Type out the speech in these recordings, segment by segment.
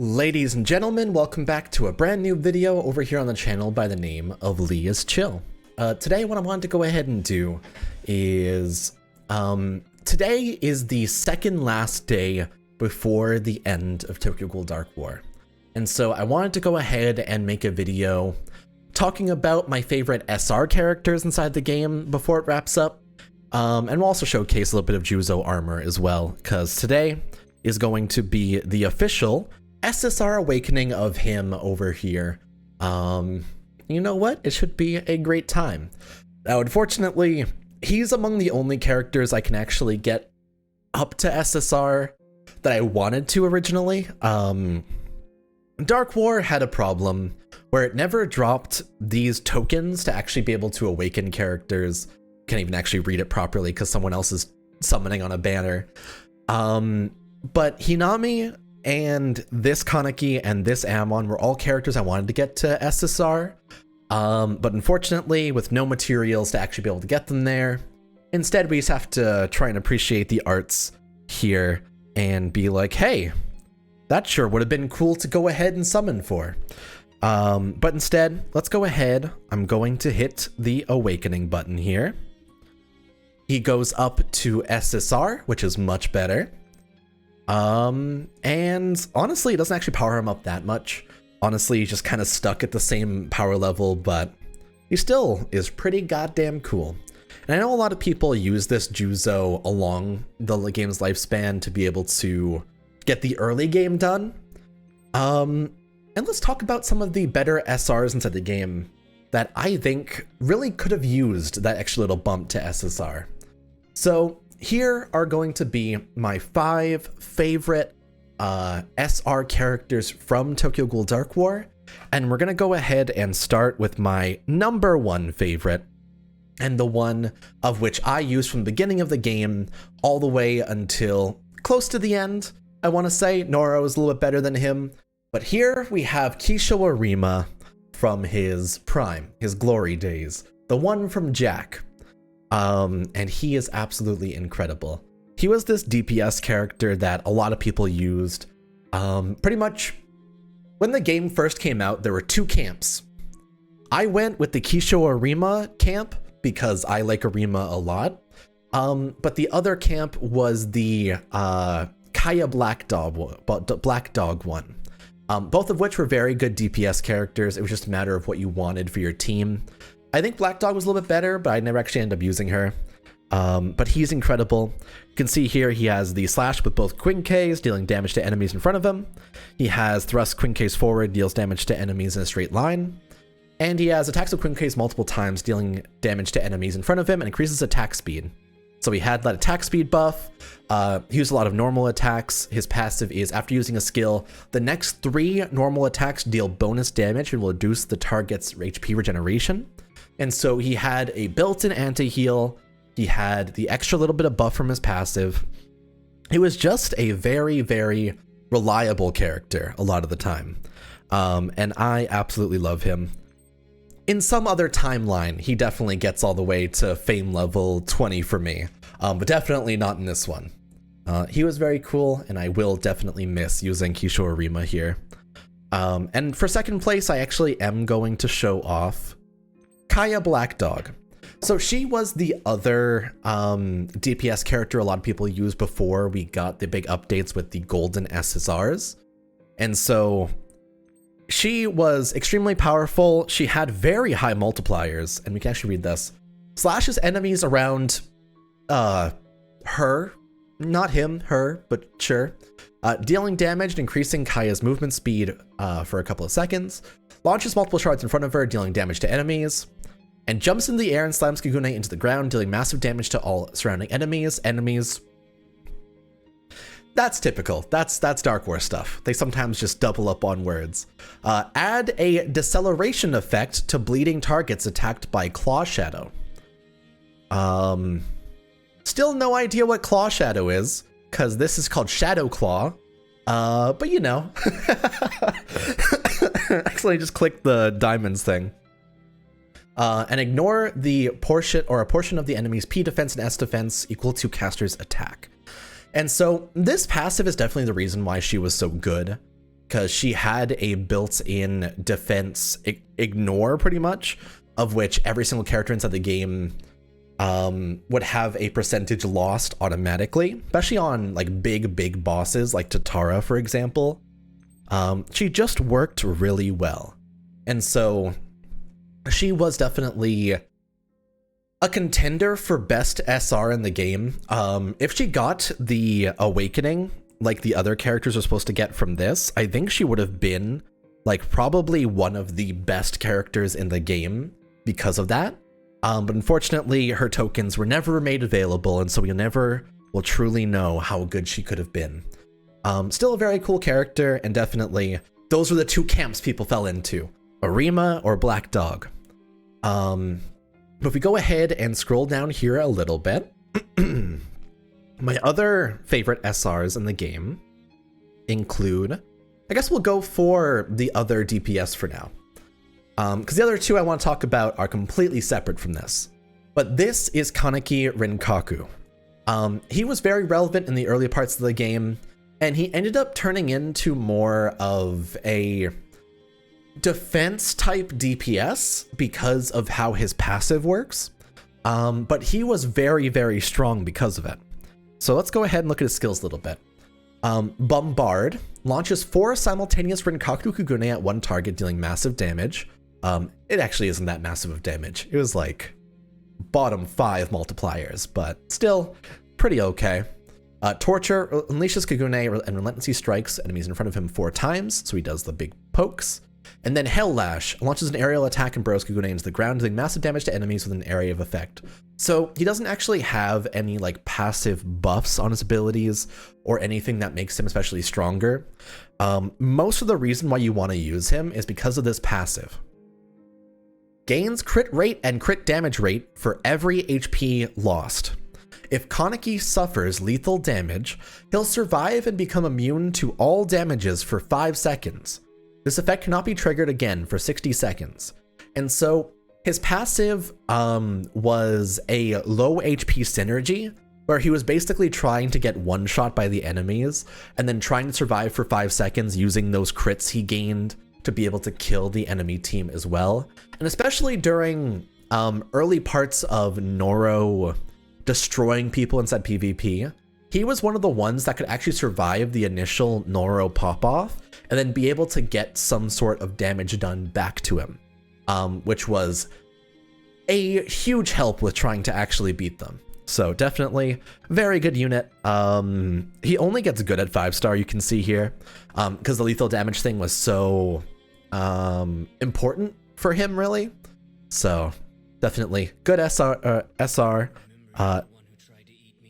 Ladies and gentlemen, welcome back to a brand new video over here on the channel by the name of LeaIsChill. Today what I wanted to go ahead and do is, today is the second last day before the end of Tokyo Ghoul Dark War. And so I wanted to go ahead and make a video talking about my favorite SR characters inside the game before it wraps up. And we'll also showcase a little bit of Juzo armor as well, because today is going to be the official SSR awakening of him over here. You know what? It should be a great time. Now, unfortunately, he's among the only characters I can actually get up to SSR that I wanted to originally. Dark War had a problem where it never dropped these tokens to actually be able to awaken characters. Can't even actually read it properly because someone else is summoning on a banner. But Hinami and this Kaneki and this Ammon were all characters I wanted to get to SSR, but unfortunately with no materials to actually be able to get them there. Instead, we just have to try and appreciate the arts here and be like, hey, that sure would have been cool to go ahead and summon for. But instead, let's go ahead. I'm going to hit the awakening button here. He goes up to SSR, which is much better. And honestly, it doesn't actually power him up that much. Honestly, he's just kind of stuck at the same power level, but he still is pretty goddamn cool. And I know a lot of people use this Juzo along the game's lifespan to be able to get the early game done. And let's talk about some of the better SRs inside the game that I think really could have used that extra little bump to SSR. So here are going to be my 5 favorite SR characters from Tokyo Ghoul Dark War, and we're gonna go ahead and start with my number 1 favorite, and the one of which I used from the beginning of the game all the way until close to the end. I want to say Nora was a little bit better than him, but here we have Kishorima from his prime, his glory days, the one from Jack. And he is absolutely incredible. He was this DPS character that a lot of people used. Pretty much when the game first came out, there were 2 camps. I went with the Kishorima camp because I like Arima a lot. But the other camp was the Kaeya Black Dog one. Both of which were very good DPS characters. It was just a matter of what you wanted for your team. I think Black Dog was a little bit better, but I never actually ended up using her. But he's incredible. You can see here he has the slash with both Quinkes, dealing damage to enemies in front of him. He has thrust Quinkes forward, deals damage to enemies in a straight line. And he has attacks with Quinkes multiple times, dealing damage to enemies in front of him and increases attack speed. So he had that attack speed buff. He used a lot of normal attacks. His passive is, after using a skill, the next 3 normal attacks deal bonus damage and will reduce the target's HP regeneration. And so he had a built-in anti-heal. He had the extra little bit of buff from his passive. It was just a very, very reliable character a lot of the time. And I absolutely love him. In some other timeline, he definitely gets all the way to fame level 20 for me, but definitely not in this one. He was very cool, and I will definitely miss using Kishorima here. And for second place, I actually am going to show off Kaeya Black Dog. So she was the other DPS character a lot of people used before we got the big updates with the golden SSRs. And so she was extremely powerful. She had very high multipliers, and we can actually read this. Slashes enemies around her, not him, her, but sure. Dealing damage and increasing Kaeya's movement speed for a couple of seconds. Launches multiple shards in front of her, dealing damage to enemies. And jumps in the air and slams Kagune into the ground, dealing massive damage to all surrounding enemies. That's typical. That's Dark War stuff. They sometimes just double up on words. Add a deceleration effect to bleeding targets attacked by Claw Shadow. Still no idea what Claw Shadow is, because this is called Shadow Claw. But you know. Actually, I just clicked the diamonds thing. And ignore the portion or a portion of the enemy's P defense and S defense equal to caster's attack. And so this passive is definitely the reason why she was so good. because she had a built-in defense ignore pretty much, of which every single character inside the game would have a percentage lost automatically, especially on like big bosses like Tatara, for example. She just worked really well. And so she was definitely a contender for best SR in the game. If she got the awakening like the other characters are supposed to get from this, I think she would have been like probably one of the best characters in the game because of that. But unfortunately, her tokens were never made available, and so we never will truly know how good she could have been. Still a very cool character, and definitely those were the two camps people fell into, Arima or Black Dog. But if we go ahead and scroll down here a little bit, my other favorite SRs in the game include, I guess we'll go for the other DPS for now. Because the other two I want to talk about are completely separate from this. But this is Kaneki Rinkaku. He was very relevant in the early parts of the game, and he ended up turning into more of a defense type DPS because of how his passive works. But he was very strong because of it. So let's go ahead and look at his skills a little bit. Bombard launches 4 simultaneous Rinkaku Kugune at one target, dealing massive damage. It actually isn't that massive of damage. It was like bottom 5 multipliers, but still pretty okay. Torture unleashes Kagune and relentlessly strikes enemies in front of him 4 times, so he does the big pokes. And then Hell Lash launches an aerial attack and burrows Kagune into the ground, doing massive damage to enemies with an area of effect. So he doesn't actually have any like passive buffs on his abilities or anything that makes him especially stronger. Most of the reason why you want to use him is because of this passive. Gains crit rate and crit damage rate for every HP lost. If Kaneki suffers lethal damage, he'll survive and become immune to all damages for 5 seconds. This effect cannot be triggered again for 60 seconds. And so his passive was a low HP synergy, where he was basically trying to get one-shot by the enemies and then trying to survive for 5 seconds using those crits he gained to be able to kill the enemy team as well. And especially during early parts of Noro destroying people inside PvP, he was one of the ones that could actually survive the initial Noro pop-off and then be able to get some sort of damage done back to him, which was a huge help with trying to actually beat them. So definitely very good unit. He only gets good at 5-star, you can see here, because the lethal damage thing was so important for him, really. So definitely good SR.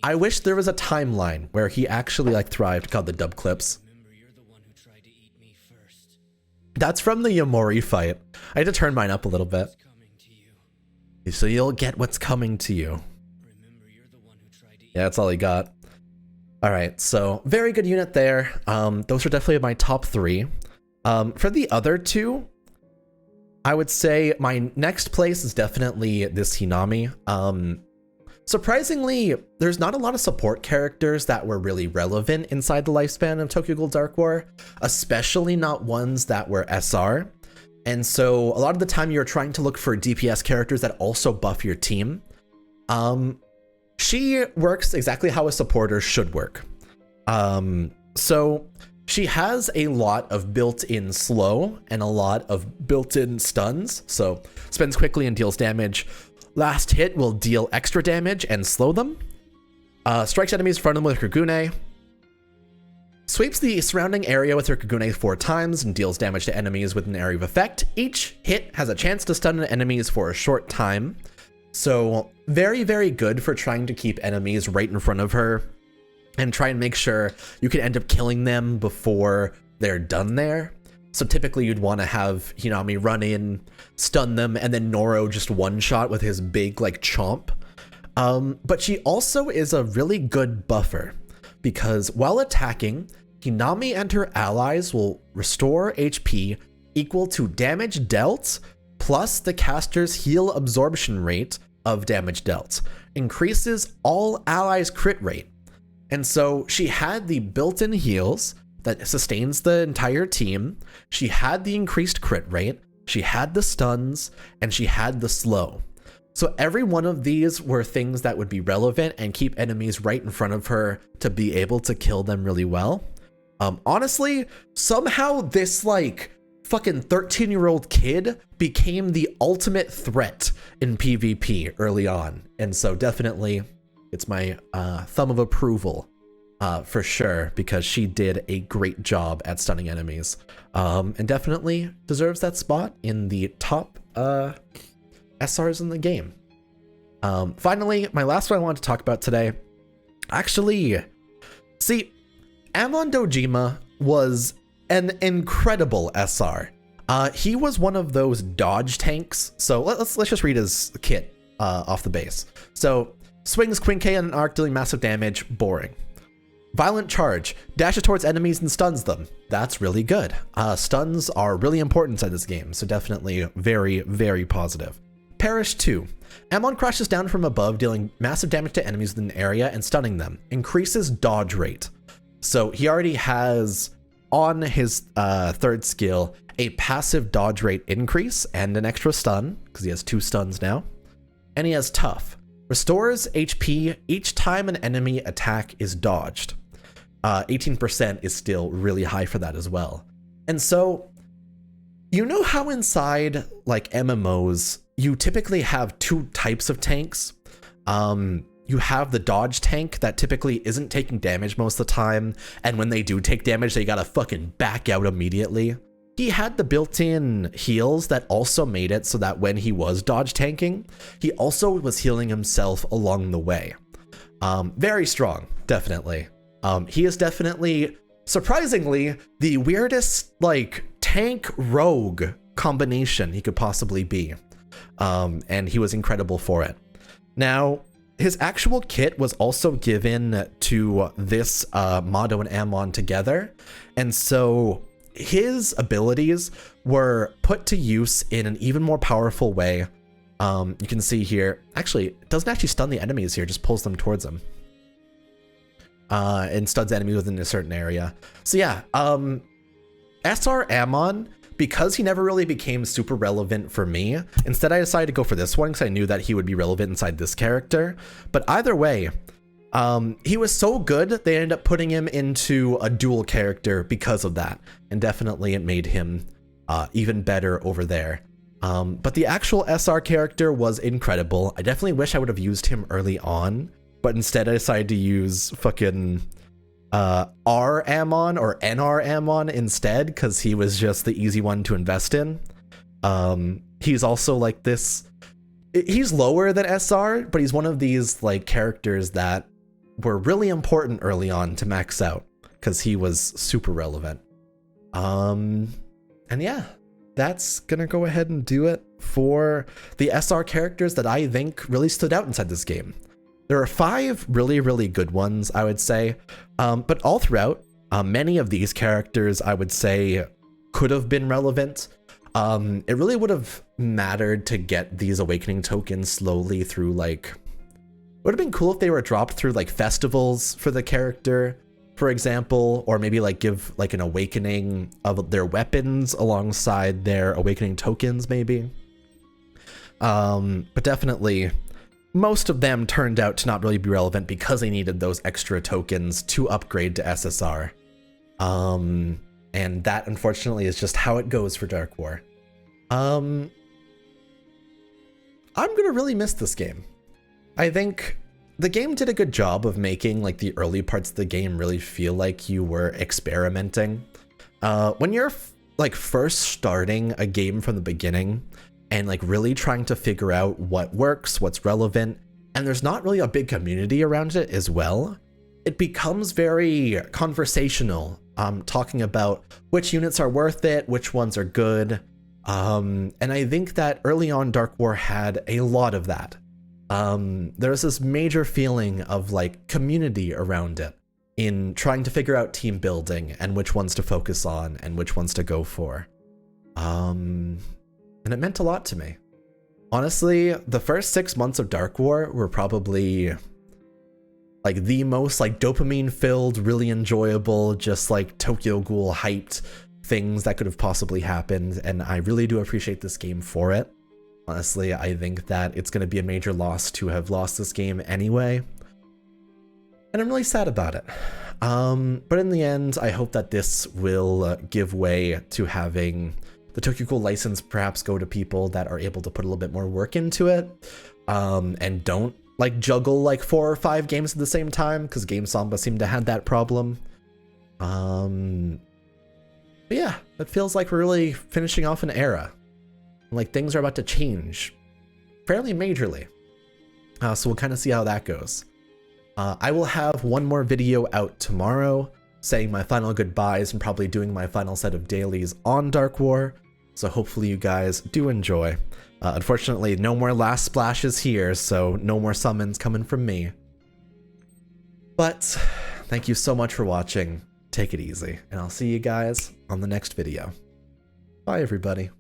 I wish there was a timeline where he actually like thrived, called the dub clips. That's from the Yamori fight. I had to turn mine up a little bit. So you'll get what's coming to you. Yeah, that's all he got. All right, so very good unit there. Those are definitely my top 3. For the other 2, I would say my next place is definitely this Hinami. Surprisingly, there's not a lot of support characters that were really relevant inside the lifespan of Tokyo Ghoul Dark War, especially not ones that were SR. And so a lot of the time you're trying to look for DPS characters that also buff your team. She works exactly how a supporter should work. So she has a lot of built-in slow and a lot of built-in stuns. So spins quickly and deals damage. Last hit will deal extra damage and slow them. Strikes enemies in front of them with her Kagune. Sweeps the surrounding area with her Kagune 4 times and deals damage to enemies with an area of effect. Each hit has a chance to stun enemies for a short time. So very good for trying to keep enemies right in front of her and try and make sure you can end up killing them before they're done there. So typically you'd want to have Hinami run in, stun them, and then Noro just one-shot with his big like chomp. But she also is a really good buffer because while attacking, Hinami and her allies will restore HP equal to damage dealt plus the caster's heal absorption rate of damage dealt. Increases all allies' crit rate. And so she had the built-in heals, that sustains the entire team. She had the increased crit rate, she had the stuns, and she had the slow. So every one of these were things that would be relevant and keep enemies right in front of her to be able to kill them really well. Honestly, somehow this like fucking 13-year-old kid became the ultimate threat in PvP early on. And so definitely it's my thumb of approval for sure, because she did a great job at stunning enemies, and definitely deserves that spot in the top SRs in the game. Finally, my last one I wanted to talk about today. Actually, see, Amandojima was an incredible SR. He was one of those dodge tanks. So let's just read his kit off the base. So swings Queen Kaeya and an arc, dealing massive damage. Boring. Violent charge, dashes towards enemies and stuns them. That's really good. Stuns are really important inside this game, so definitely very, very positive. Perish 2. Ammon crashes down from above, dealing massive damage to enemies within an area and stunning them. Increases dodge rate. So he already has on his third skill a passive dodge rate increase and an extra stun, because he has 2 stuns now. And he has tough. Restores HP each time an enemy attack is dodged. 18% is still really high for that as well. And so, you know how inside like MMOs, you typically have 2 types of tanks? You have the dodge tank that typically isn't taking damage most of the time, and when they do take damage, they gotta fucking back out immediately. He had the built-in heals that also made it so that when he was dodge tanking, he also was healing himself along the way. Very strong, definitely. He is definitely, surprisingly, the weirdest like tank rogue combination he could possibly be. And he was incredible for it. Now, his actual kit was also given to this Mado and Ammon together, and so his abilities were put to use in an even more powerful way. You can see here, actually, it doesn't actually stun the enemies here, just pulls them towards him. And stuns enemies within a certain area. So yeah, SR Ammon, because he never really became super relevant for me, instead I decided to go for this one because I knew that he would be relevant inside this character. But either way, he was so good, they ended up putting him into a dual character because of that. And definitely it made him even better over there. But the actual SR character was incredible. I definitely wish I would have used him early on, but instead I decided to use fucking R Ammon or NR Ammon instead, because he was just the easy one to invest in. He's also like this, he's lower than SR, but he's one of these like characters that were really important early on to max out because he was super relevant. And yeah, that's gonna go ahead and do it for the SR characters that I think really stood out inside this game. There are 5 really, really good ones, I would say, but all throughout, many of these characters, I would say, could have been relevant. It really would have mattered to get these awakening tokens slowly through, like, it would have been cool if they were dropped through, like, festivals for the character, for example, or maybe, like, give, like, an awakening of their weapons alongside their awakening tokens, maybe. But definitely, most of them turned out to not really be relevant because they needed those extra tokens to upgrade to SSR. And that, unfortunately, is just how it goes for Dark War. I'm gonna really miss this game. I think the game did a good job of making like the early parts of the game really feel like you were experimenting. When you're like first starting a game from the beginning and like really trying to figure out what works, what's relevant, and there's not really a big community around it as well, it becomes very conversational, talking about which units are worth it, which ones are good. And I think that early on Dark War had a lot of that. There's this major feeling of like community around it in trying to figure out team building and which ones to focus on and which ones to go for. And it meant a lot to me. Honestly, the first 6 months of Dark War were probably like the most like dopamine filled, really enjoyable, just like Tokyo Ghoul hyped things that could have possibly happened, and I really do appreciate this game for it. Honestly, I think that it's going to be a major loss to have lost this game anyway, and I'm really sad about it. But in the end, I hope that this will give way to having the Tokyo Ghoul license perhaps go to people that are able to put a little bit more work into it, and don't like juggle like 4 or 5 games at the same time, because Game Samba seemed to have that problem. But yeah, it feels like we're really finishing off an era. Like things are about to change fairly majorly. So we'll kind of see how that goes. I will have one more video out tomorrow saying my final goodbyes and probably doing my final set of dailies on Dark War. So hopefully you guys do enjoy. Unfortunately, no more last splashes here, so no more summons coming from me. But thank you so much for watching. Take it easy, and I'll see you guys on the next video. Bye, everybody.